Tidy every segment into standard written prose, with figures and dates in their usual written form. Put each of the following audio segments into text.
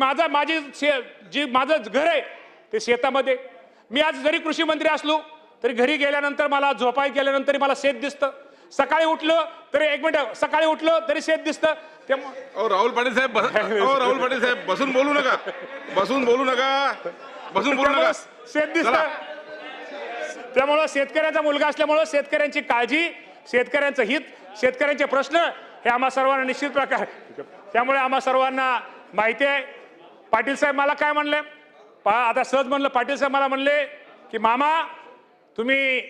माझी जी माझं घर आहे ते शेतामध्ये. मी आज जरी कृषी मंत्री असलो तरी घरी गेल्यानंतर मला झोपाय गेल्यानंतर मला शेत दिसतं. सकाळी उठलं तरी एक मिनिट सकाळी उठलं तरी शेत दिसतं. राहुल पाटील साहेब राहुल पाटील साहेब बसून बोलू नका शेत दिसतं. त्यामुळं शेतकऱ्याचा मुलगा असल्यामुळं शेतकऱ्यांची काळजी, शेतकऱ्यांचं हित, शेतकऱ्यांचे प्रश्न हे आम्हा सर्वांना निश्चित प्रकारे, त्यामुळे आम्हा सर्वांना माहिती आहे. पाटील साहेब मला काय म्हणले, आता सहज म्हणलं, पाटील साहेब मला म्हणले की मामा तुम्ही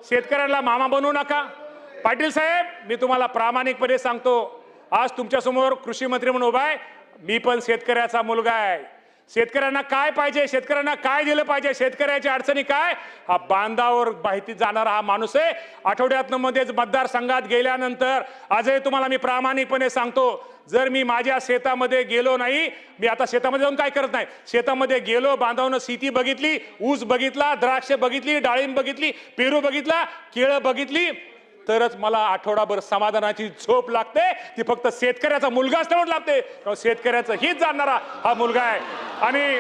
शेतकऱ्यांना मामा बनवू नका. पाटील साहेब मी तुम्हाला प्रामाणिकपणे सांगतो, आज तुमच्यासमोर कृषी मंत्री म्हणून उभा आहे. मी पण शेतकऱ्याचा मुलगा आहे. शेतकऱ्यांना काय पाहिजे, शेतकऱ्यांना काय दिलं पाहिजे, शेतकऱ्याच्या अडचणी काय, हा बांधावर माहिती जाणारा हा माणूस आहे. आठवड्यातनं मध्येच मतदारसंघात गेल्यानंतर आजही तुम्हाला मी प्रामाणिकपणे सांगतो, जर मी माझ्या शेतामध्ये गेलो नाही, मी आता शेतामध्ये जाऊन काय करत नाही, शेतामध्ये गेलो, बांधावनं शेती बघितली, ऊस बघितला, द्राक्ष बघितली, डाळिंब बघितली, पेरू बघितला, केळं बघितली, तरच मला आठवडाभर समाधानाची झोप लागते. ती फक्त शेतकऱ्याचा मुलगा असल्यामुळे लागते, किंवा शेतकऱ्याचं हित जाणणारा हा मुलगा आहे. आणि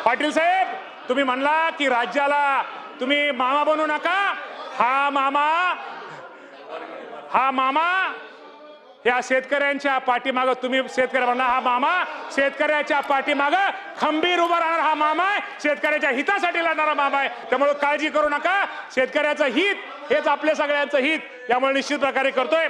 पाटील साहेब तुम्ही म्हणला की राज्याला तुम्ही मामा बनवू नका. हा मामा या शेतकऱ्यांच्या पाठीमागं, तुम्ही शेतकरी म्हणला, हा मामा शेतकऱ्याच्या पाठीमागं खंबीर उभा राहणारा हा मामा आहे, शेतकऱ्याच्या हितासाठी लढणारा मामा आहे. त्यामुळे काळजी करू नका, शेतकऱ्याचं हित हेच आपल्या सगळ्यांचं हित, यामुळे निश्चित प्रकारे करतोय.